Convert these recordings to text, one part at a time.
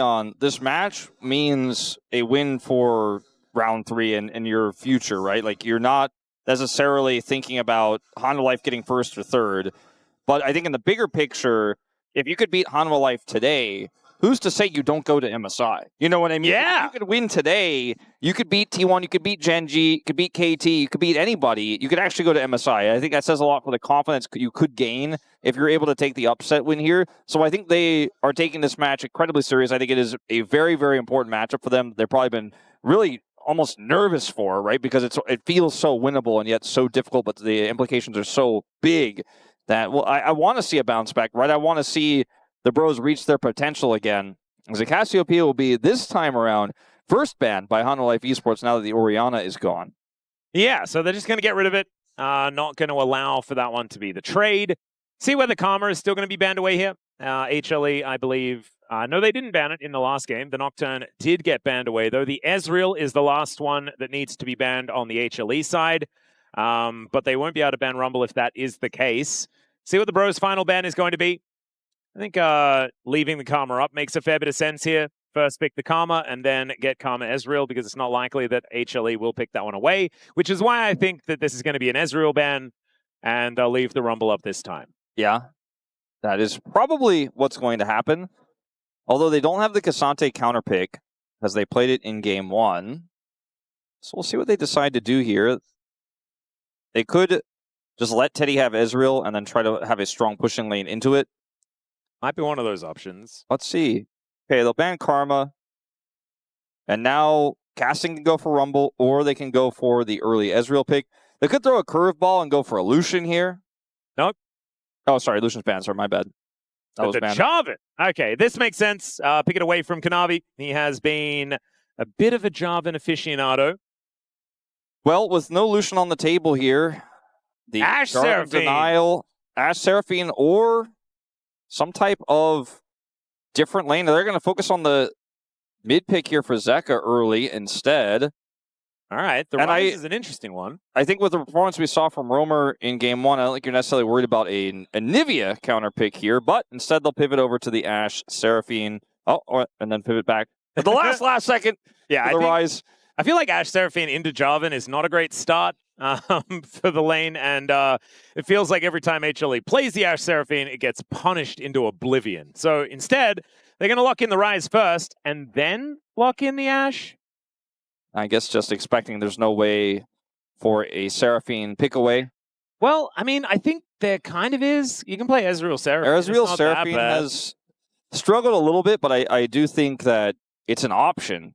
on this match means a win for round 3 and your future, right? Like, you're not necessarily thinking about Hanwha Life getting first or third, but I think in the bigger picture, if you could beat Hanwha Life today, who's to say you don't go to MSI? You know what I mean? Yeah. If you could win today, you could beat T1, you could beat Genji, you could beat KT, you could beat anybody. You could actually go to MSI. I think that says a lot for the confidence you could gain if you're able to take the upset win here. So I think they are taking this match incredibly serious. I think it is a very, very important matchup for them. They've probably been really almost nervous for, right? Because it feels so winnable and yet so difficult, but the implications are so big that, well, I want to see a bounce back, right? I want to see the Bros reach their potential again. The Cassiopeia will be, this time around, first banned by Hanwha Life eSports now that the Orianna is gone. Yeah, so they're just going to get rid of it. Not going to allow for that one to be the trade. See whether Karma is still going to be banned away here. HLE, I believe. No, they didn't ban it in the last game. The Nocturne did get banned away, though. The Ezreal is the last one that needs to be banned on the HLE side. But they won't be able to ban Rumble if that is the case. See what the Bros' final ban is going to be. I think leaving the Karma up makes a fair bit of sense here. First pick the Karma and then get Karma Ezreal, because it's not likely that HLE will pick that one away, which is why I think that this is going to be an Ezreal ban, and they'll leave the Rumble up this time. Yeah, that is probably what's going to happen. Although they don't have the Cassante counter pick, as they played it in game 1. So we'll see what they decide to do here. They could just let Teddy have Ezreal and then try to have a strong pushing lane into it. Might be one of those options. Let's see. Okay, they'll ban Karma. And now Casting can go for Rumble, or they can go for the early Ezreal pick. They could throw a curveball and go for a Lucian here. Nope. Oh, sorry, Lucian's banned. Sorry, my bad. That was banned. Jarvan. Okay, this makes sense. Pick it away from Kanavi. He has been a bit of a Jarvan aficionado. Well, with no Lucian on the table here, the Ashe Seraphine denial, Ashe Seraphine, or some type of different lane. They're going to focus on the mid pick here for Zeka early instead. All right, the Ryze is an interesting one. I think with the performance we saw from Roamer in game 1, I don't think you're necessarily worried about a Nivea counter pick here, but instead they'll pivot over to the Ashe Seraphine. And then pivot back at the last second. Yeah, for the Ryze. I feel like Ashe Seraphine into Jarvan is not a great start for the lane, and it feels like every time HLE plays the Ashe Seraphine, it gets punished into oblivion. So instead, they're going to lock in the Ryze first, and then lock in the Ashe. I guess just expecting there's no way for a Seraphine pick away. Well, I mean, I think there kind of is. You can play Ezreal Seraphine. Ezreal Seraphine has struggled a little bit, but I do think that it's an option.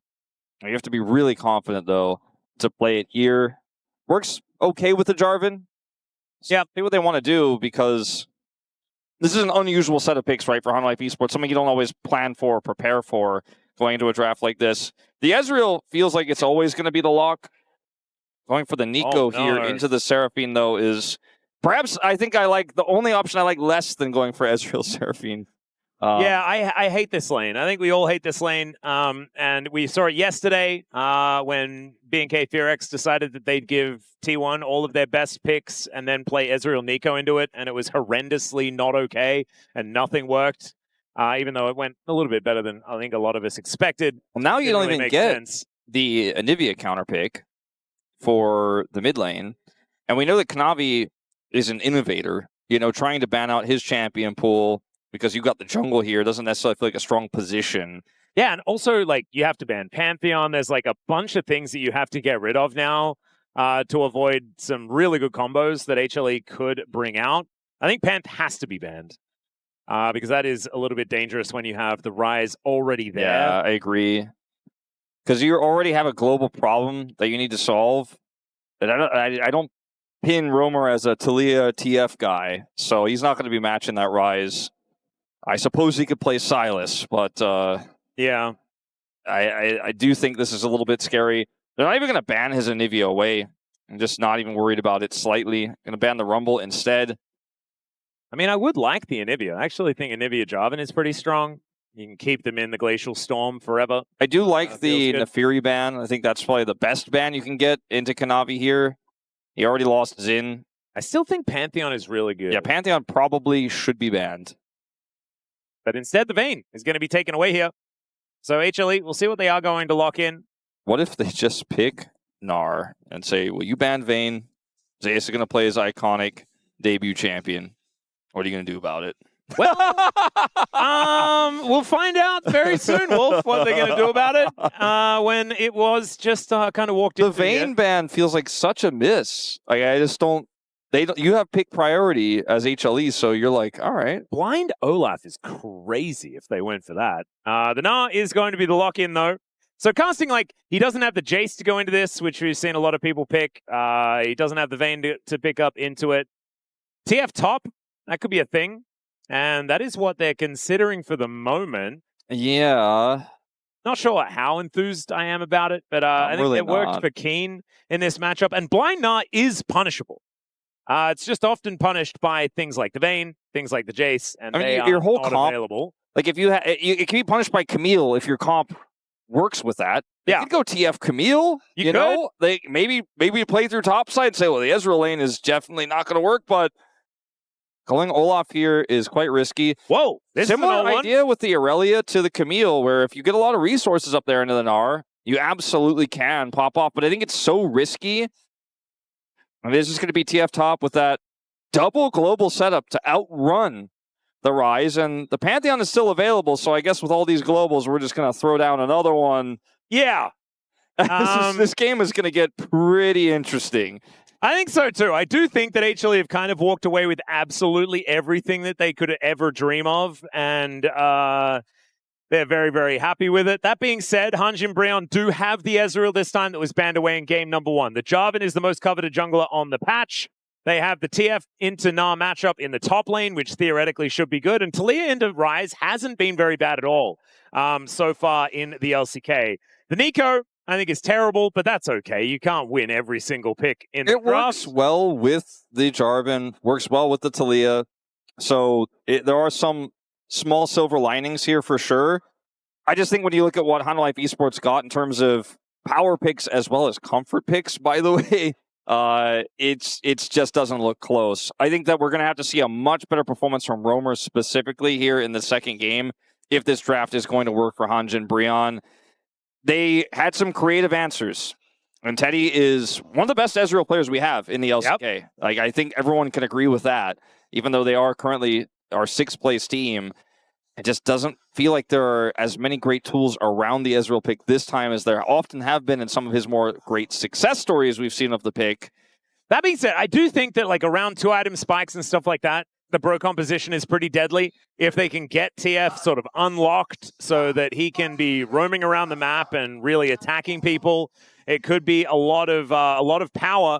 You have to be really confident, though, to play it here. Works okay with the Jarvan. Yeah. See what they want to do, because this is an unusual set of picks, right, for Hanwha Life eSports. Something you don't always plan for or prepare for going into a draft like this. The Ezreal feels like it's always going to be the lock. Going for the Neeko here into the Seraphine, though, is perhaps, I think I like, the only option I like less than going for Ezreal Seraphine. Yeah, I hate this lane. I think we all hate this lane. And we saw it yesterday when B&K Fearex decided that they'd give T1 all of their best picks and then play Ezreal Neeko into it. And it was horrendously not okay, and nothing worked. Even though it went a little bit better than I think a lot of us expected. Well, now you don't even get the Anivia counter pick for the mid lane. And we know that Kanavi is an innovator, you know, trying to ban out his champion pool because you got the jungle here. It doesn't necessarily feel like a strong position. Yeah, and also, like, you have to ban Pantheon. There's, like, a bunch of things that you have to get rid of now to avoid some really good combos that HLE could bring out. I think Panth has to be banned. Because that is a little bit dangerous when you have the Ryze already there. Yeah, I agree. Because you already have a global problem that you need to solve. And I don't pin Roamer as a Taliyah TF guy, so he's not going to be matching that Ryze. I suppose he could play Silas, but yeah, I do think this is a little bit scary. They're not even going to ban his Anivia away. I'm just not even worried about it slightly. Going to ban the Rumble instead. I mean, I would like the Anivia. I actually think Anivia Jarvan is pretty strong. You can keep them in the Glacial Storm forever. I do like the Nefiri ban. I think that's probably the best ban you can get into Kanavi here. He already lost Xin. I still think Pantheon is really good. Yeah, Pantheon probably should be banned. But instead, the Vayne is going to be taken away here. So HLE, we'll see what they are going to lock in. What if they just pick Gnar and say, well, you ban Vayne, Zeus is going to play his iconic debut champion. What are you going to do about it? Well, we'll find out very soon, Wolf, what they're going to do about it when it was just kind of walked into the Vayne ban feels like such a miss. Like, I just don't. You have pick priority as HLE, so you're like, all right. Blind Olaf is crazy if they went for that. The Gnar is going to be the lock-in, though. So casting, like, he doesn't have the Jace to go into this, which we've seen a lot of people pick. He doesn't have the Vayne to pick up into it. TF top, that could be a thing. And that is what they're considering for the moment. Yeah. Not sure how enthused I am about it, but I think it worked for Keen in this matchup. And Blind Gnar is punishable. It's just often punished by things like the Vayne, things like the Jace, and they are not available. Like, if it can be punished by Camille if your comp works with that. You could go TF Camille. You know, maybe play through topside and say, well, the Ezreal lane is definitely not going to work, but going Olaf here is quite risky. Whoa, similar idea with the Aurelia to the Camille, where if you get a lot of resources up there into the Gnar, you absolutely can pop off. But I think it's so risky. I mean, it's just going to be TF top with that double global setup to outrun the Ryze, and the Pantheon is still available. So I guess with all these globals, we're just going to throw down another one. Yeah, this game is going to get pretty interesting. I think so too. I do think that HLE have kind of walked away with absolutely everything that they could ever dream of, and they're very, very happy with it. That being said, HANJIN BRION do have the Ezreal this time that was banned away in game number 1. The Jarvan is the most coveted jungler on the patch. They have the TF into Gnar matchup in the top lane, which theoretically should be good. And Taliyah into Ryze hasn't been very bad at all so far in the LCK. The Neeko, I think, is terrible, but that's okay. You can't win every single pick in the draft. It works well with the Jarvan, works well with the Taliyah. So there are some small silver linings here for sure. I just think when you look at what Hanwha Life eSports got in terms of power picks as well as comfort picks, by the way, it's just doesn't look close. I think that we're going to have to see a much better performance from Roamer specifically here in the second game if this draft is going to work for HANJIN BRION. They had some creative answers, and Teddy is one of the best Ezreal players we have in the LCK. Yep. Like, I think everyone can agree with that, even though they are currently our 6th place team. It just doesn't feel like there are as many great tools around the Ezreal pick this time as there often have been in some of his more great success stories we've seen of the pick. That being said, I do think that like around 2-item spikes and stuff like that, the bro composition is pretty deadly. If they can get TF sort of unlocked so that he can be roaming around the map and really attacking people, it could be a lot of power.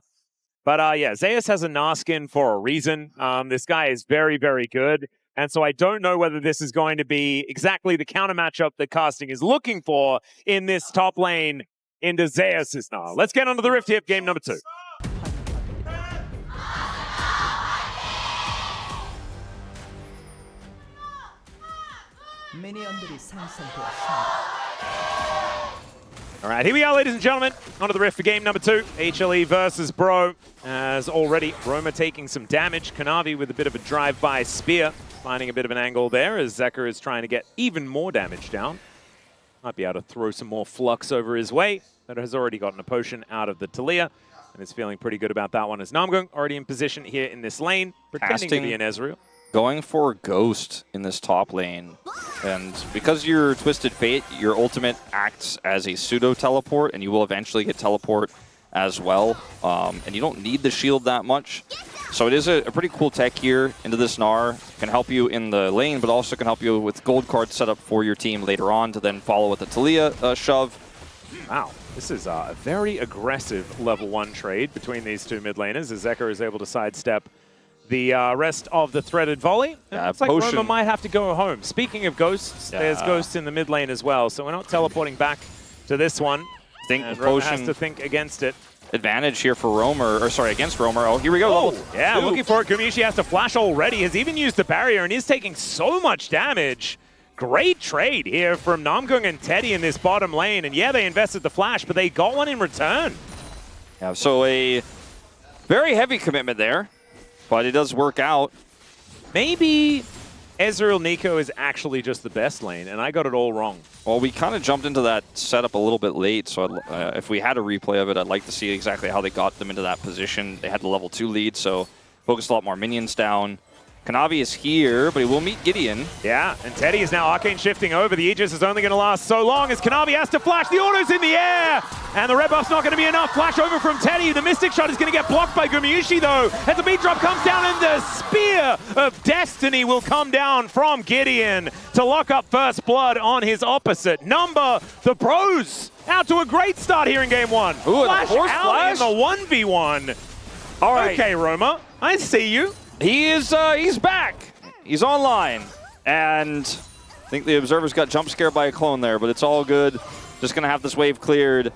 But yeah, Zeus has a Gnar skin for a reason. This guy is very, very good. And so I don't know whether this is going to be exactly the counter matchup that casting is looking for in this top lane into Zeus' Gnar. Let's get onto the Rift Hip game number 2. All right, here we are, ladies and gentlemen, onto the Rift for game number 2. HLE versus Bro. As already, Roma taking some damage. Kanavi with a bit of a drive-by spear, finding a bit of an angle there as Zeka is trying to get even more damage down. Might be able to throw some more flux over his way, but has already gotten a potion out of the Taliyah and is feeling pretty good about that one as Namgung already in position here in this lane, pretending to be an Ezreal. Going for Ghost in this top lane. And because you're Twisted Fate, your ultimate acts as a pseudo-teleport, and you will eventually get teleport as well. And you don't need the shield that much. So it is a pretty cool tech here into this Gnar. Can help you in the lane, but also can help you with gold card setup for your team later on to then follow with the Taliyah shove. Wow, this is a very aggressive level 1 trade between these two mid laners as Zeka is able to sidestep the rest of the threaded volley. It's like Roma might have to go home. Speaking of ghosts, there's ghosts in the mid lane as well, so we're not teleporting back to this one. I think and Roma has to think against it. Advantage here for Roamer, or sorry, against Roamer. Oh, here we go. Oh, yeah, looking for it. Gumayusi has to flash already. Has even used the barrier and is taking so much damage. Great trade here from Namgung and Teddy in this bottom lane. And yeah, they invested the flash, but they got one in return. Yeah, so a very heavy commitment there, but it does work out. Maybe Ezreal Neeko is actually just the best lane, and I got it all wrong. Well, we kind of jumped into that setup a little bit late, so if we had a replay of it, I'd like to see exactly how they got them into that position. They had the level 2 lead, so focused a lot more minions down. Kanavi is here, but he will meet Gideon. Yeah, and Teddy is now arcane shifting over. The Aegis is only going to last so long as Kanavi has to flash. The auto's in the air, and the red buff's not going to be enough. Flash over from Teddy. The Mystic Shot is going to get blocked by Gumayusi, though, as the beat drop comes down, and the Spear of Destiny will come down from Gideon to lock up first blood on his opposite number. The pros out to a great start here in game 1. Ooh, Flash out in the 1v1. All right. Okay, Roma, I see you. He's back. He's online. And I think the Observer's got jump scared by a clone there, but it's all good. Just going to have this wave cleared.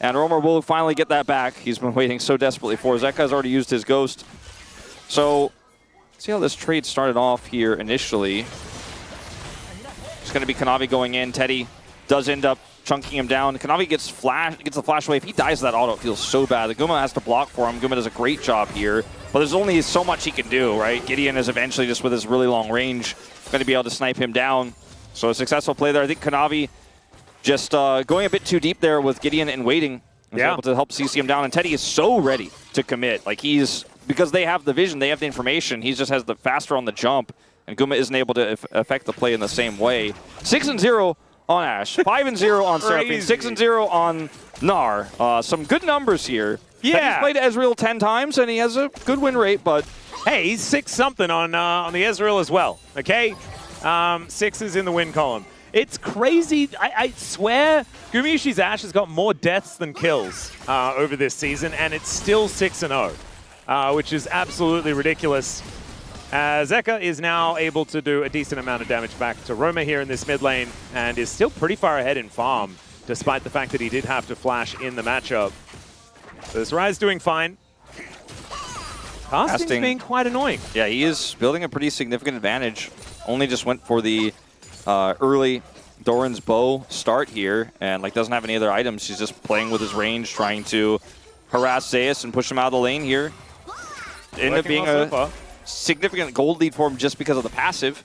And Romer will finally get that back. He's been waiting so desperately for. Zeka has already used his Ghost. So, see how this trade started off here initially. It's going to be Kanavi going in. Teddy does end up chunking him down. Kanavi gets the flash away. If he dies to that auto, it feels so bad. The Guma has to block for him. Guma does a great job here. But there's only so much he can do, right? Gideon is eventually, just with his really long range, going to be able to snipe him down. So a successful play there. I think Kanavi just going a bit too deep there with Gideon and waiting. Was able to help CC him down. And Teddy is so ready to commit. Like because they have the vision, they have the information. He just has the faster on the jump. And Guma isn't able to affect the play in the same way. 6-0 on Ashe. 5-0 on Seraphine. 6-0 on Gnar. Some good numbers here. Yeah. He's played Ezreal 10 times, and he has a good win rate, but... Hey, he's 6-something on the Ezreal as well, okay? 6 is in the win column. It's crazy. I swear Gumayusi's Ashe has got more deaths than kills over this season, and it's still 6-0, which is absolutely ridiculous. Zeka is now able to do a decent amount of damage back to Roma here in this mid lane, and is still pretty far ahead in farm, despite the fact that he did have to flash in the matchup. So this Ryze doing fine. Casting's being quite annoying. Yeah, he is building a pretty significant advantage. Only just went for the early Doran's bow start here, and doesn't have any other items. He's just playing with his range, trying to harass Zeus and push him out of the lane here. Ended up being a significant gold lead for him just because of the passive,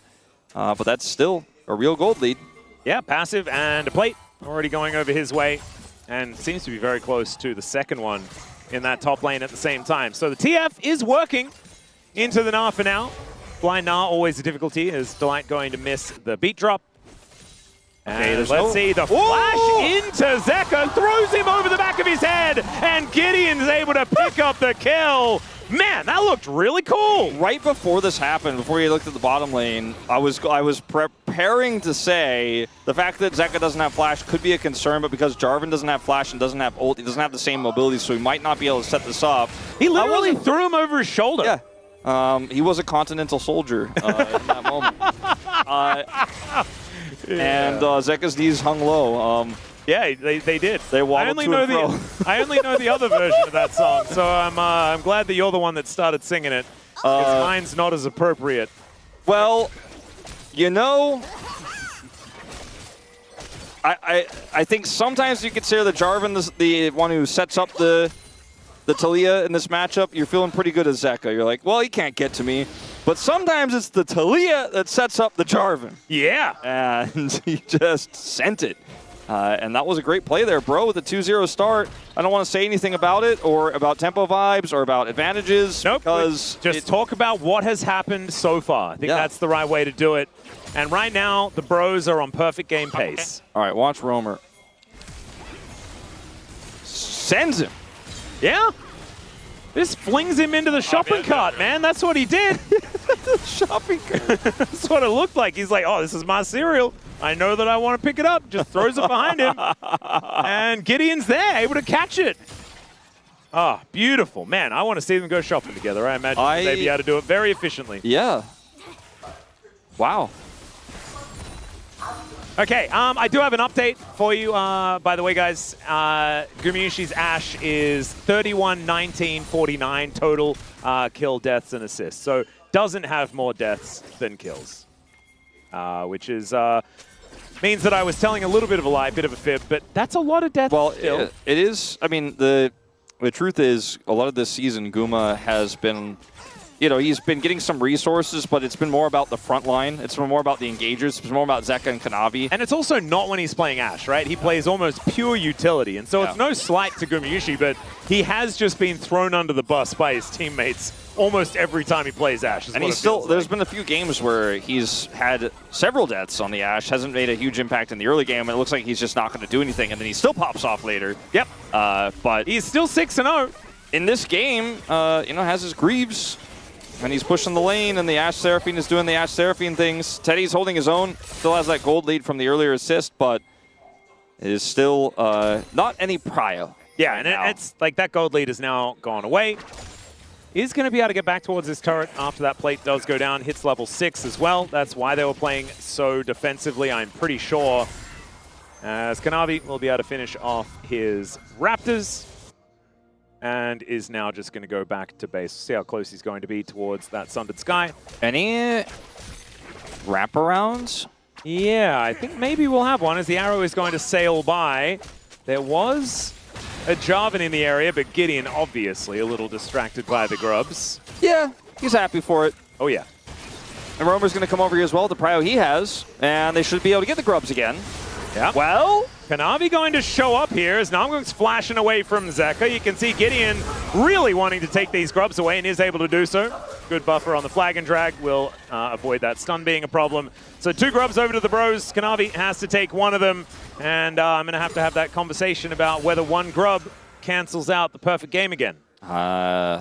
but that's still a real gold lead. Yeah, passive and a plate already going over his way, and seems to be very close to the second one in that top lane at the same time. So the TF is working into the Gnar for now. Blind Gnar, always a difficulty, is Delight going to miss the beat drop. And let's see the flash into Zeka, throws him over the back of his head, and Gideon's able to pick up the kill. Man, that looked really cool. Right before this happened, before you looked at the bottom lane, I was preparing to say the fact that Zeka doesn't have flash could be a concern, but because Jarvan doesn't have flash and doesn't have ult, he doesn't have the same mobility, so he might not be able to set this up. He literally threw him over his shoulder. Yeah. He was a continental soldier in that moment. And Zeka's knees hung low. Yeah, they did. They waddled to and fro. I only know the other version of that song, so I'm glad that you're the one that started singing it. Because mine's not as appropriate. Well, you know, I think sometimes you consider the Jarvan the one who sets up the Taliyah in this matchup. You're feeling pretty good as Zeka. You're like, well, he can't get to me. But sometimes it's the Taliyah that sets up the Jarvan. Yeah. And he just sent it. And that was a great play there, bro, with a 2-0 start. I don't want to say anything about it or about tempo vibes or about advantages. Nope, because just talk about what has happened so far. I think that's the right way to do it. And right now, the bros are on perfect game pace. All right, watch Romer. Sends him. Yeah. This flings him into the shopping cart, man. That's what he did. Shopping cart. That's what it looked like. He's like, oh, this is my cereal. I know that I want to pick it up. Just throws it behind him. And Gideon's there, able to catch it. Ah, oh, beautiful. Man, I want to see them go shopping together. I imagine they'd be able to do it very efficiently. Yeah. Wow. Okay, I do have an update for you, by the way, guys. Gumayusi's Ashe is 31, 19, 49 total kill deaths and assists. So doesn't have more deaths than kills, which is means that I was telling a little bit of a lie, a bit of a fib, but that's a lot of deaths. Well, still. it is. I mean, the truth is, a lot of this season, Guma has been you know, he's been getting some resources, but it's been more about the front line. It's been more about the engagers. It's more about Zeka and Kanavi. And it's also not when he's playing Ashe, right? He plays almost pure utility. And so it's no slight to Gumayusi, but he has just been thrown under the bus by his teammates almost every time he plays Ashe. And he's still, there's been a few games where he's had several deaths on the Ashe, hasn't made a huge impact in the early game, and it looks like he's just not going to do anything, and then he still pops off later. Yep. But he's still 6-0. In this game, you know, has his Greaves, and he's pushing the lane, and the Ashe Seraphine is doing the Ashe Seraphine things. Teddy's holding his own, still has that gold lead from the earlier assist, but it is still not any prio. Yeah, and it's like that gold lead is now gone away. Is going to be able to get back towards his turret after that plate does go down. Hits level 6 as well. That's why they were playing so defensively, I'm pretty sure. As Kanavi will be able to finish off his Raptors. And is now just going to go back to base. See how close he's going to be towards that Sundered Sky. Any wraparounds? Yeah, I think maybe we'll have one as the arrow is going to sail by. There was a Jarvan in the area, but GIDEON obviously a little distracted by the grubs. Yeah, he's happy for it. Oh, yeah. And Roamer's going to come over here as well, the prio he has, and they should be able to get the grubs again. Yeah. Well, Kanavi going to show up here as Namgung's flashing away from Zeka. You can see GIDEON really wanting to take these grubs away and is able to do so. Good buffer on the flag and drag will avoid that stun being a problem. So 2 grubs over to the bros. Kanavi has to take one of them. And I'm going to have that conversation about whether one grub cancels out the perfect game again. I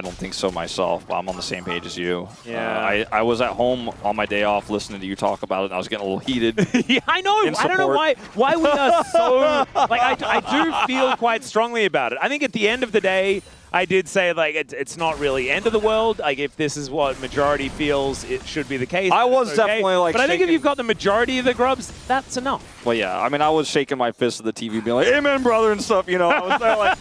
don't think so myself. I'm on the same page as you. Yeah. I was at home on my day off listening to you talk about it, and I was getting a little heated. Yeah, I know. I don't know why we are so... like, I do feel quite strongly about it. I think at the end of the day, I did say, like, it's not really end of the world. Like, if this is what majority feels it should be the case, I was definitely, like, but I think shaking. if you've got the majority of the grubs, that's enough. Well, yeah. I mean, I was shaking my fist at the TV being like, amen, brother, and stuff, you know. I was there like,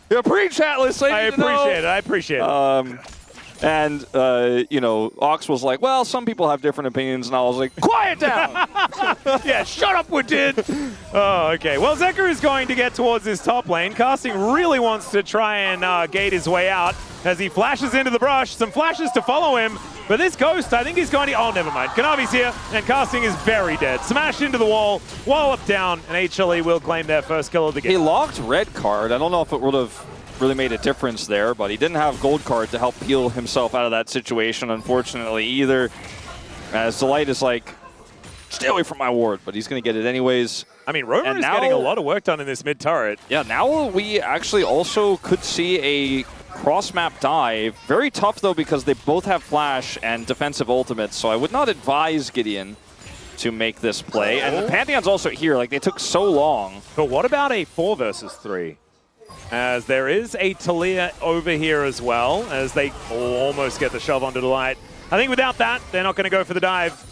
yeah, preach, Atllus. I appreciate it. I appreciate it. And, you know, Ox was like, well, some people have different opinions. And I was like, quiet down. Yeah, shut up, Woodin. Oh, okay. Well, Zeka is going to get towards his top lane. Casting really wants to try and gate his way out as he flashes into the brush. Some flashes to follow him. But this Ghost, I think he's going to... Oh, never mind. Kanavi's here, and Casting is very dead. Smashed into the wall, wallop down, and HLE will claim their first kill of the game. He locked red card. I don't know if it would have really made a difference there, but he didn't have gold card to help peel himself out of that situation, unfortunately, either. As the light is like, stay away from my ward, but he's going to get it anyways. I mean, Roamer is getting a lot of work done in this mid turret. Yeah, now we actually also could see a cross-map dive. Very tough, though, because they both have flash and defensive ultimates, so I would not advise GIDEON to make this play. And the Pantheon's also here. Like, they took so long. But what about a 4 versus 3? As there is a Taliyah over here as well, as they almost get the shove onto the light. I think without that, they're not going to go for the dive,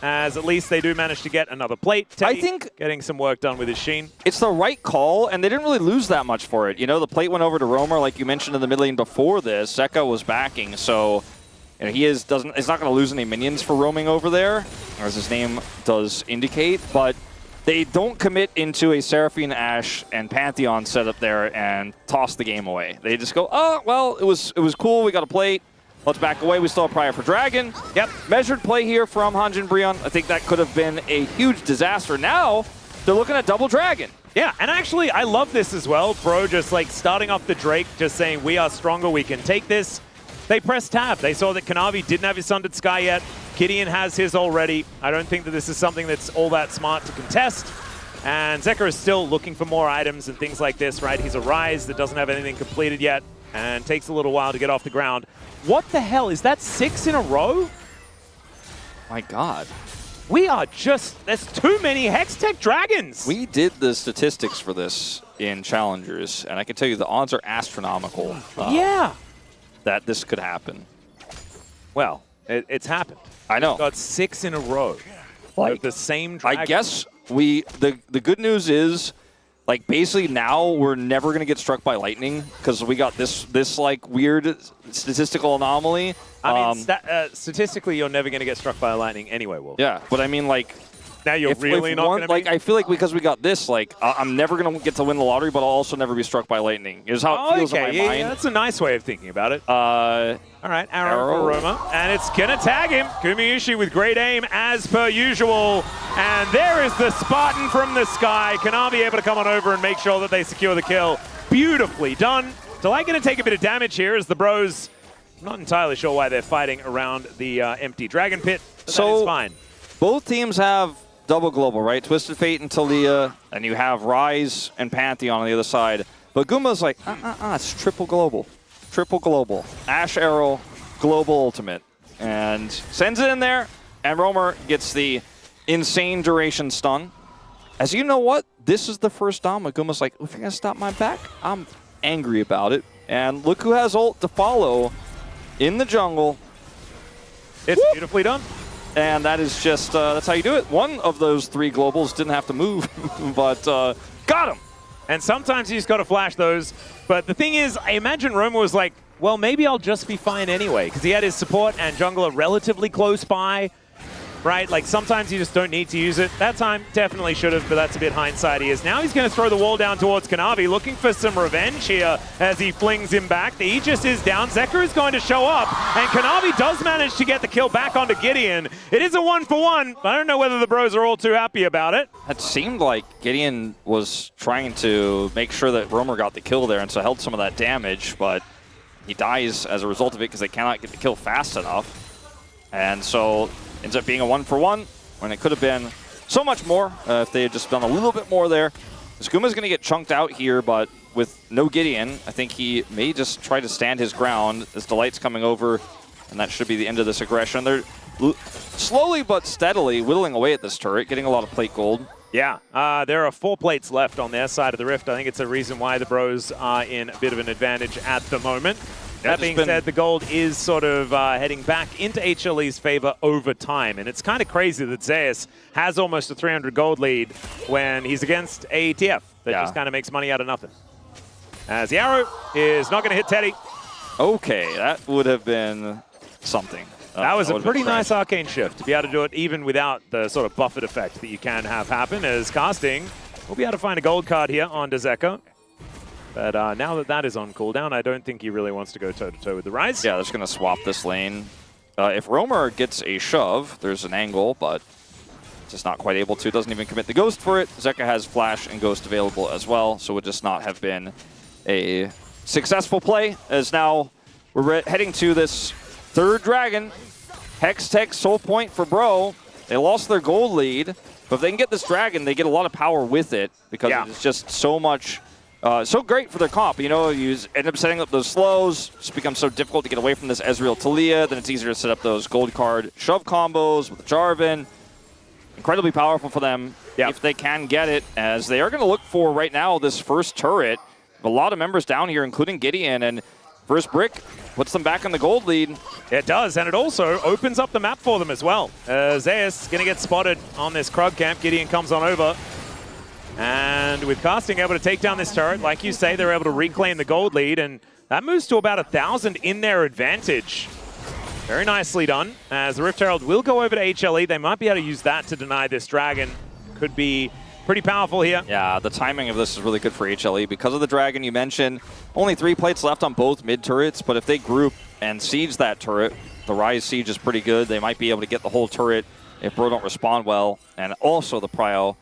as at least they do manage to get another plate. Teddy I think getting some work done with his Sheen. It's the right call, and they didn't really lose that much for it. You know, the plate went over to Roamer, like you mentioned in the mid lane before this. Zeka was backing, so you know, he's not going to lose any minions for roaming over there, as his name does indicate, but they don't commit into a Seraphine, Ashe, and Pantheon setup there and toss the game away. They just go, oh, well, it was cool. We got a plate. Let's back away. We still have Prior for Dragon. Yep, measured play here from HANJIN BRION. I think that could have been a huge disaster. Now, they're looking at double Dragon. Yeah, and actually, I love this as well. Bro just like starting off the Drake, just saying, we are stronger, we can take this. They pressed tab. They saw that Kanavi didn't have his Sundered Sky yet. GIDEON has his already. I don't think that this is something that's all that smart to contest. And Zeka is still looking for more items and things like this, right? He's a Ryze that doesn't have anything completed yet and takes a little while to get off the ground. What the hell? Is that 6 in a row? My God. We are just... There's too many Hextech Dragons. We did the statistics for this in Challengers, and I can tell you the odds are astronomical. Yeah. That this could happen. Well, it's happened. I know. We've got 6 in a row. Like the same dragon. I guess the good news is, like, basically now we're never going to get struck by lightning because we got this like weird statistical anomaly. I mean, statistically, you're never going to get struck by lightning anyway, Wolf. Yeah, but I mean, like, Now you're really not going to like, I feel like because we got this, like, I'm never going to get to win the lottery, but I'll also never be struck by lightning, is how it feels in my mind. Yeah, that's a nice way of thinking about it. All right, arrow for Roma, and it's going to tag him. Gumayusi with great aim, as per usual. And there is the Spartan from the sky. Kanavi able to come on over and make sure that they secure the kill. Beautifully done. Taliyah going to take a bit of damage here as the bros, I'm not entirely sure why they're fighting around the empty dragon pit, but that is fine. Both teams have double global, right? Twisted Fate and Taliyah, and you have Ryze and Pantheon on the other side. But Guma's like, it's triple global. Triple global. Ashe arrow, global ultimate. And sends it in there, and Roamer gets the insane duration stun. As you know what? This is the first Dom. Guma's like, if you're going to stop my back, I'm angry about it. And look who has ult to follow in the jungle. It's beautifully done. And that is just, that's how you do it. One of those 3 globals didn't have to move, but got him. And sometimes you just got to flash those. But the thing is, I imagine Roma was like, well, maybe I'll just be fine anyway. Because he had his support and jungler relatively close by. Right? Like, sometimes you just don't need to use it. That time, definitely should have, but that's a bit hindsight-y. Now he's going to throw the wall down towards Kanavi, looking for some revenge here as he flings him back. The Aegis is down. Zeka is going to show up, and Kanavi does manage to get the kill back onto GIDEON. It is a 1-for-1. I don't know whether the bros are all too happy about it. It seemed like GIDEON was trying to make sure that Roamer got the kill there, and so held some of that damage, but he dies as a result of it because they cannot get the kill fast enough. And so ends up being a 1-for-1 when it could have been so much more if they had just done a little bit more there. Skuma's going to get chunked out here, but with no GIDEON, I think he may just try to stand his ground as Delight's coming over, and that should be the end of this aggression. They're slowly but steadily whittling away at this turret, getting a lot of plate gold. Yeah, there are 4 plates left on their side of the rift. I think it's a reason why the bros are in a bit of an advantage at the moment. That being said, the gold is sort of heading back into HLE's favor over time. And it's kind of crazy that Zeus has almost a 300 gold lead when he's against a TF that just kind of makes money out of nothing. As the arrow is not going to hit Teddy. Okay, that would have been something. That was a pretty nice arcane shift to be able to do it even without the sort of buffet effect that you can have happen, as casting will be able to find a gold card here on Zeka. But now that that is on cooldown, I don't think he really wants to go toe-to-toe with the Ryze. Yeah, they're just going to swap this lane. If Roamer gets a shove, there's an angle, but just not quite able to. Doesn't even commit the Ghost for it. Zeka has Flash and Ghost available as well, so it would just not have been a successful play, as now we're heading to this 3rd dragon. Hex Tech Soul Point for Bro. They lost their gold lead, but if they can get this dragon, they get a lot of power with it, because it's just so much... so great for their comp, you know, you end up setting up those slows, just becomes so difficult to get away from this Ezreal Taliyah, then it's easier to set up those gold card shove combos with Jarvan. Incredibly powerful for them if they can get it, as they are going to look for right now this first turret. A lot of members down here, including GIDEON, and first brick puts them back in the gold lead. It does, and it also opens up the map for them as well. Zeus going to get spotted on this Krug camp. GIDEON comes on over. And with casting able to take down this turret, like you say, they're able to reclaim the gold lead, and that moves to about 1,000 in their advantage. Very nicely done, as the Rift Herald will go over to HLE. They might be able to use that to deny this dragon. Could be pretty powerful here. Yeah, the timing of this is really good for HLE. Because of the dragon you mentioned, only 3 plates left on both mid turrets, but if they group and siege that turret, the Ryze siege is pretty good. They might be able to get the whole turret if Bro don't respond well, and also the prio.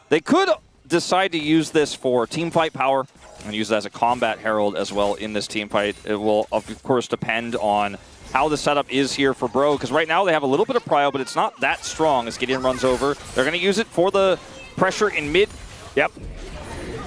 They could decide to use this for team fight power and use it as a combat herald as well in this team fight. It will, of course, depend on how the setup is here for Bro, because right now they have a little bit of prio, but it's not that strong as GIDEON runs over. They're going to use it for the pressure in mid. Yep.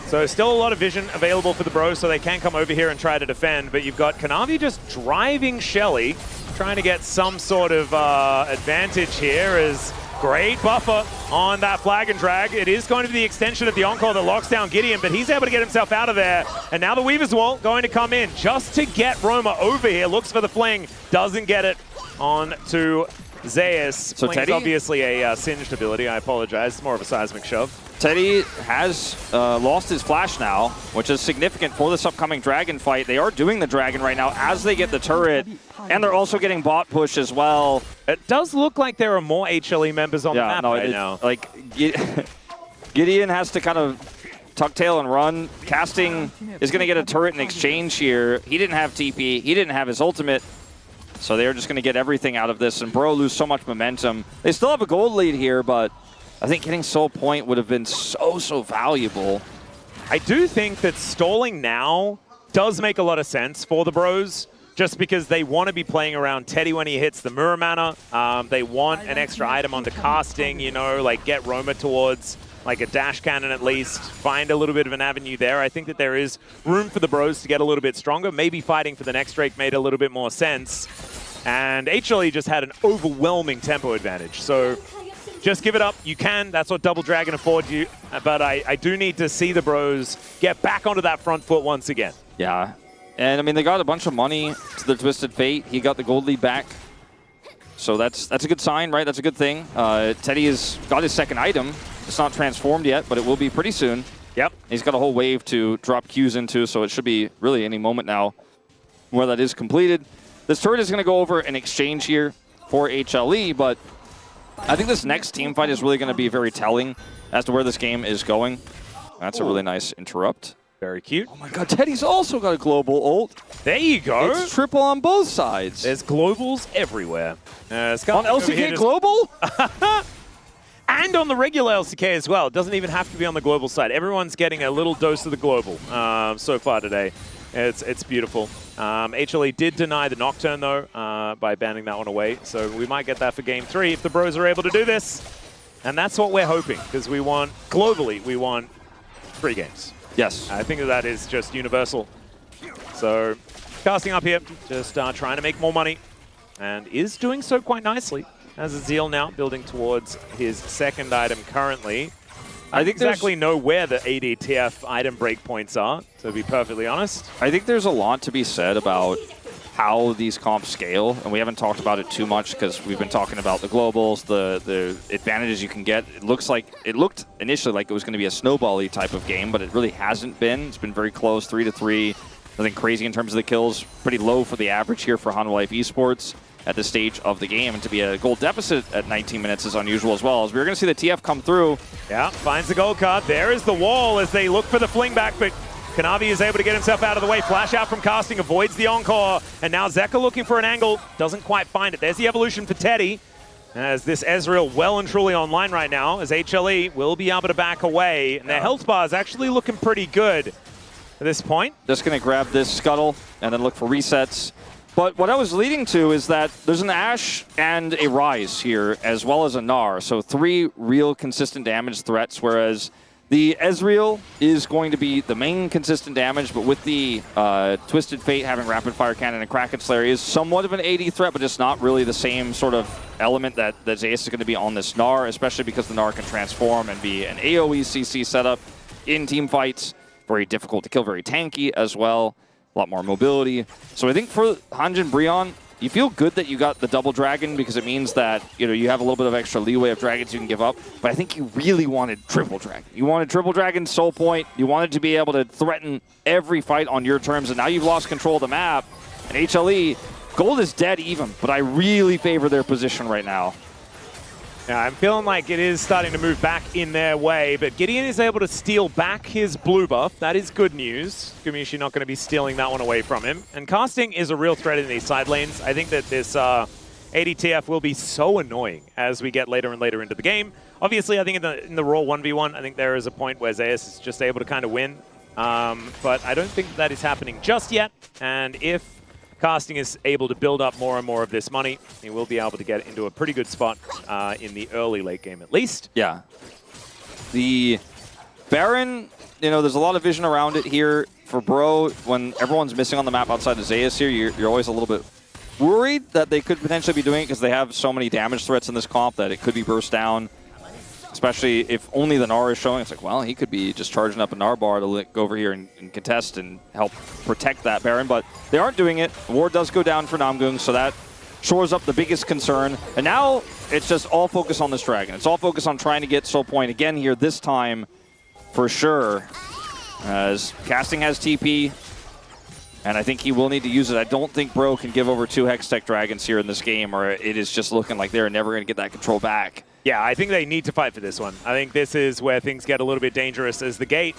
So still a lot of vision available for the Bros, so they can come over here and try to defend, but you've got Kanavi just driving Shelly, trying to get some sort of advantage here as great buffer on that flag and drag. It is going to be the extension of the Encore that locks down GIDEON, but he's able to get himself out of there. And now the Weaver's Wall going to come in just to get Roma over here. Looks for the fling, doesn't get it on to Zeus. So Teddy, obviously a singed ability. I apologize. It's more of a seismic shove. Teddy has lost his flash now, which is significant for this upcoming dragon fight. They are doing the dragon right now as they get the turret, and they're also getting bot push as well. It does look like there are more HLE members on the map right now. Like, Gideon has to kind of tuck tail and run. Casting is going to get a turret in exchange here. He didn't have TP. He didn't have his ultimate. So they're just going to get everything out of this. And Bro lose so much momentum. They still have a gold lead here, but I think getting Soul Point would have been so valuable. I do think that stalling now does make a lot of sense for the Bros, just because they want to be playing around Teddy when he hits the mirror mana. They want an extra item onto casting, you know, like get Roma towards like a dash cannon at least, find a little bit of an avenue there. I think that there is room for the Bros to get a little bit stronger. Maybe fighting for the next Drake made a little bit more sense. And HLE just had an overwhelming tempo advantage. So just give it up. You can. That's what Double Dragon affords you. But I do need to see the Bros get back onto that front foot once again. Yeah. And, I mean, they got a bunch of money to the Twisted Fate. He got the gold lead back. So that's a good sign, right? That's a good thing. Teddy has got his second item. It's not transformed yet, but it will be pretty soon. Yep. He's got a whole wave to drop Qs into, so it should be really any moment now where that is completed. This turret is going to go over an exchange here for HLE, but I think this next team fight is really going to be very telling as to where this game is going. That's a really nice interrupt. Very cute. Oh my god, Teddy's also got a global ult. There you go. It's triple on both sides. There's globals everywhere. On LCK Global? And on the regular LCK as well. It doesn't even have to be on the global side. Everyone's getting a little dose of the global so far today. It's beautiful. HLE did deny the Nocturne, though, by banning that one away. So we might get that for Game 3 if the Bros are able to do this. And that's what we're hoping, because we want, globally, we want 3 games. Yes. I think that is just universal. So casting up here, just trying to make more money. And is doing so quite nicely. As Ezreal now building towards his second item currently. I think exactly know where the ADTF item breakpoints are, to be perfectly honest. I think there's a lot to be said about how these comps scale, and we haven't talked about it too much because we've been talking about the globals, the advantages you can get. It looked initially like it was going to be a snowball-y type of game, but it really hasn't been. It's been very close, 3-3. Nothing crazy in terms of the kills. Pretty low for the average here for Hanwha Life eSports at this stage of the game, and to be a gold deficit at 19 minutes is unusual as well. As we're going to see the TF come through. Yeah, finds the gold card. There is the wall as they look for the fling back, but Kanavi is able to get himself out of the way. Flash out from casting, avoids the encore, and now Zeka looking for an angle, doesn't quite find it. There's the evolution for Teddy, as this Ezreal well and truly online right now, as HLE will be able to back away, and their health bar is actually looking pretty good at this point. Just going to grab this scuttle and then look for resets. But what I was leading to is that there's an Ashe and a Ryze here, as well as a Gnar. So 3 real consistent damage threats, whereas the Ezreal is going to be the main consistent damage, but with the Twisted Fate having Rapid Fire Cannon and Kraken Slayer is somewhat of an AD threat, but it's not really the same sort of element that Zeus is going to be on this Gnar, especially because the Gnar can transform and be an AoE CC setup in team fights. Very difficult to kill, very tanky as well. A lot more mobility. So I think for HANJIN BRION, you feel good that you got the double dragon because it means that you have a little bit of extra leeway of dragons you can give up. But I think you really wanted triple dragon. You wanted triple dragon, soul point. You wanted to be able to threaten every fight on your terms, and now you've lost control of the map. And HLE, gold is dead even, but I really favor their position right now. Yeah, I'm feeling like it is starting to move back in their way, but Gideon is able to steal back his blue buff. That is good news. Gumayusi not going to be stealing that one away from him. And casting is a real threat in these side lanes. I think that this ADTF will be so annoying as we get later and later into the game. Obviously, I think in the Raw 1v1, I think there is a point where Zeus is just able to kind of win. But I don't think that is happening just yet. And if casting is able to build up more and more of this money, he will be able to get into a pretty good spot in the early late game at least. Yeah. The Baron, there's a lot of vision around it here for Bro. When everyone's missing on the map outside of Zeus here, you're always a little bit worried that they could potentially be doing it because they have so many damage threats in this comp that it could be burst down. Especially if only the Gnar is showing. It's like, well, he could be just charging up a Gnar bar to go over here and contest and help protect that Baron. But they aren't doing it. Ward does go down for Namgung, so that shores up the biggest concern. And now it's just all focus on this dragon. It's all focus on trying to get soul point again here this time for sure. As casting has TP. And I think he will need to use it. I don't think Bro can give over 2 Hextech Dragons here in this game, or it is just looking like they're never going to get that control back. Yeah, I think they need to fight for this one. I think this is where things get a little bit dangerous as the gate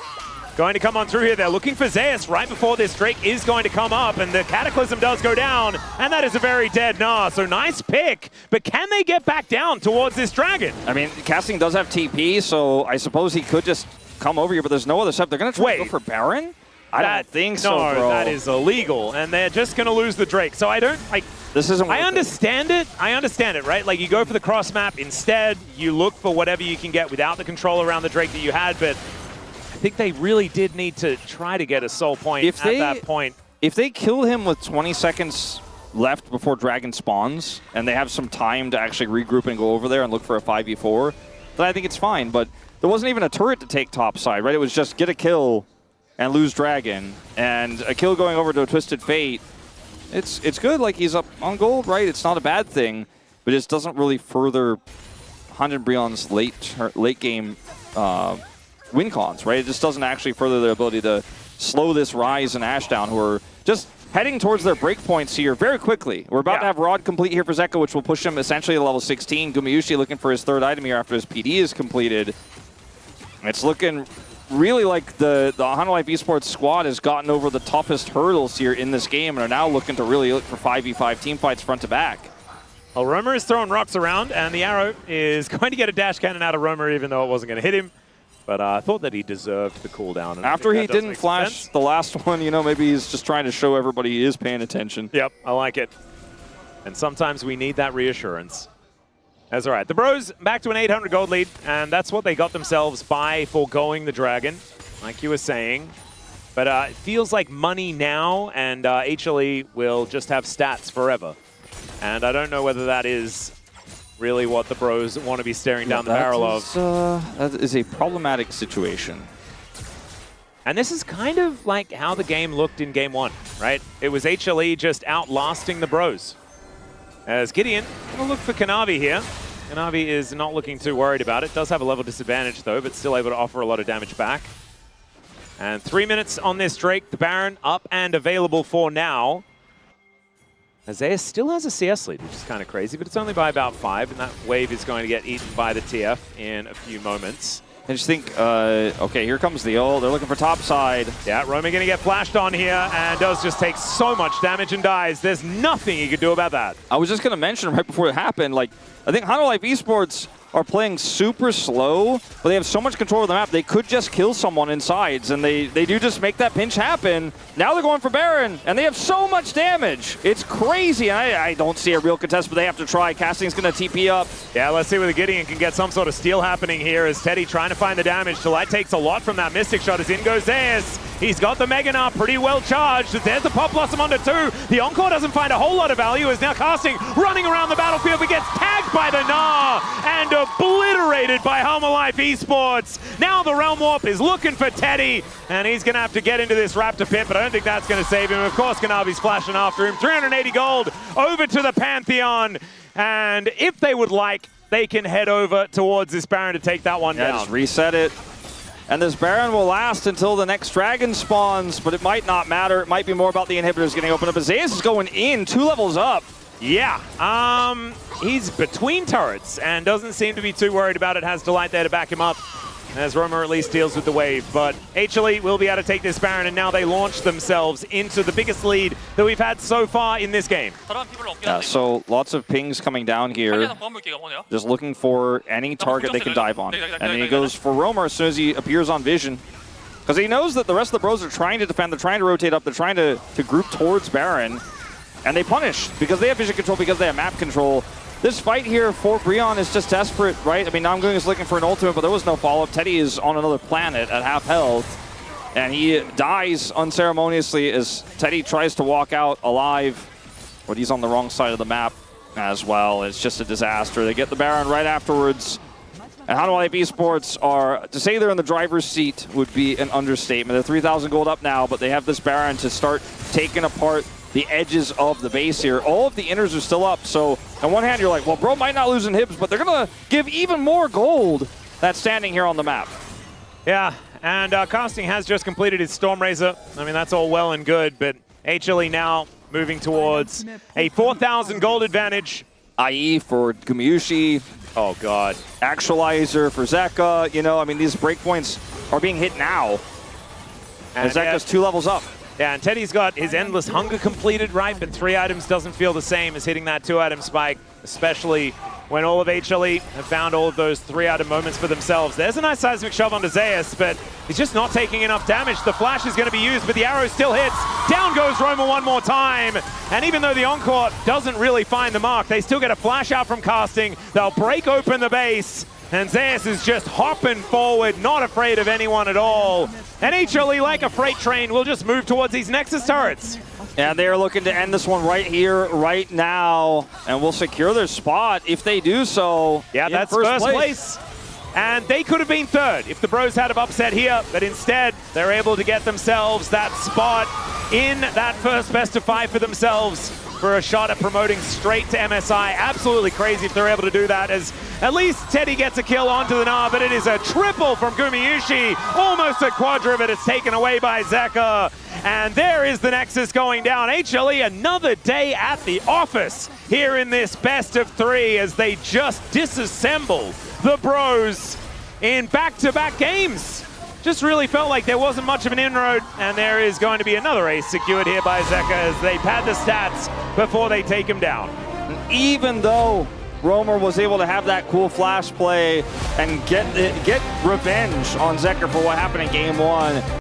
going to come on through here. They're looking for Zeus right before this Drake is going to come up, and the Cataclysm does go down, and that is a very dead Gnar. So nice pick, but can they get back down towards this dragon? I mean, Casting does have TP, so I suppose he could just come over here, but there's no other step. They're going to try to go for Baron? I don't think so, no, bro. that is illegal, and they're just going to lose the Drake. So I don't, like... This isn't I understand it. I understand it, right? Like, you go for the cross map. Instead, you look for whatever you can get without the control around the Drake that you had, but I think they really did need to try to get a soul point at that point. If they kill him with 20 seconds left before Dragon spawns, and they have some time to actually regroup and go over there and look for a 5v4, then I think it's fine. But there wasn't even a turret to take top side, right? It was just get a kill and lose Dragon, and a kill going over to a Twisted Fate. It's good, like he's up on gold, right? It's not a bad thing, but it doesn't really further HANJIN BRION's late game win cons, right? It just doesn't actually further their ability to slow this Ryze and Ashe down, who are just heading towards their breakpoints here very quickly. We're about to have Rod complete here for Zeka, which will push him essentially to level 16. Gumayusi looking for his 3rd item here after his PD is completed. It's looking really like the Hanwha Life eSports squad has gotten over the toughest hurdles here in this game and are now looking to really look for 5v5 team fights front to back. Well, Roamer is throwing rocks around, and the arrow is going to get a dash cannon out of Roamer, even though it wasn't going to hit him. But I thought that he deserved the cooldown. And after he didn't flash the last one, you know, maybe he's just trying to show everybody he is paying attention. Yep, I like it. And sometimes we need that reassurance. That's all right. The Bros back to an 800 gold lead, and that's what they got themselves by foregoing the dragon, like you were saying. But it feels like money now, and HLE will just have stats forever. And I don't know whether that is really what the Bros want to be staring down the barrel of. That is a problematic situation. And this is kind of like how the game looked in Game 1, right? It was HLE just outlasting the Bros. As GIDEON going to look for Kanavi here. Kanavi is not looking too worried about it. Does have a level disadvantage though, but still able to offer a lot of damage back. And 3 minutes on this Drake. The Baron up and available for now. Zeus still has a CS lead, which is kind of crazy, but it's only by about 5, and that wave is going to get eaten by the TF in a few moments. I just think, okay, here comes the ult. They're looking for top side. Yeah, Roman going to get flashed on here and does just take so much damage and dies. There's nothing he could do about that. I was just going to mention right before it happened, like, I think Hanwha Life eSports are playing super slow, but they have so much control of the map, they could just kill someone in sides, and they do just make that pinch happen. Now they're going for Baron, and they have so much damage. It's crazy. I don't see a real contest, but they have to try. Casting's going to TP up. Yeah, let's see whether GIDEON can get some sort of steal happening here as Teddy trying to find the damage. Taliyah takes a lot from that Mystic Shot as in goes Zeus. He's got the Mega Gnar pretty well charged. There's the Pop Blossom under 2. The Encore doesn't find a whole lot of value as now Casting running around the battlefield, but gets tagged by the Gnar and obliterated by Hanwha Life eSports. Now the Realm Warp is looking for Teddy, and he's going to have to get into this Raptor pit, but I don't think that's going to save him. Of course, Kanavi's flashing after him. 380 gold over to the Pantheon, and if they would like, they can head over towards this Baron to take that one down. Just reset it. And this Baron will last until the next dragon spawns, but it might not matter. It might be more about the inhibitors getting opened up. But Zeus is going in, 2 levels up. Yeah, he's between turrets and doesn't seem to be too worried about it. Has Delight there to back him up as Roamer at least deals with the wave. But HLE will be able to take this Baron, and now they launch themselves into the biggest lead that we've had so far in this game. Yeah, so lots of pings coming down here. Just looking for any target they can dive on. And he goes for Roamer as soon as he appears on vision. Because he knows that the rest of the Bros are trying to defend, they're trying to rotate up, they're trying to group towards Baron. And they punish because they have vision control, because they have map control. This fight here for Brion is just desperate, right? I mean, Namgung is looking for an ultimate, but there was no follow-up. Teddy is on another planet at half health, and he dies unceremoniously as Teddy tries to walk out alive, but he's on the wrong side of the map as well. It's just a disaster. They get the Baron right afterwards. And Hanwha Life eSports are, to say they're in the driver's seat would be an understatement. They're 3,000 gold up now, but they have this Baron to start taking apart the edges of the base here. All of the inners are still up, so on one hand you're like, well, bro might not lose inhibs, but they're gonna give even more gold that's standing here on the map. Yeah, and Casting has just completed his Storm Razor. I mean, that's all well and good, but HLE now moving towards a 4,000 gold advantage. IE for Gumayusi. Oh, God. Actualizer for Zeka. You know, I mean, these breakpoints are being hit now. And Zeka's 2 levels up. Yeah, and Teddy's got his Endless Hunger completed, right? But 3 items doesn't feel the same as hitting that 2-item spike, especially when all of HLE have found all of those 3-item moments for themselves. There's a nice seismic shove onto Zeus, but he's just not taking enough damage. The flash is going to be used, but the arrow still hits. Down goes Roma one more time. And even though the Encore doesn't really find the mark, they still get a flash out from casting. They'll break open the base. And Zeus is just hopping forward, not afraid of anyone at all. And HLE, like a freight train, will just move towards these Nexus turrets. And they're looking to end this one right here, right now, and will secure their spot if they do so. Yeah, that's first place. And they could have been third if the Bros had have upset here, but instead they're able to get themselves that spot in that first best of 5 for themselves for a shot at promoting straight to MSI. Absolutely crazy if they're able to do that, as at least Teddy gets a kill onto the Gnar, but it is a triple from Gumayusi. Almost a quadra, but it's taken away by Zeka. And there is the Nexus going down. HLE, another day at the office here in this best of 3 as they just disassemble the Bros in back-to-back games. Just really felt like there wasn't much of an inroad, and there is going to be another ace secured here by Zeka as they pad the stats before they take him down. Even though Romer was able to have that cool flash play and get revenge on Zeka for what happened in game 1,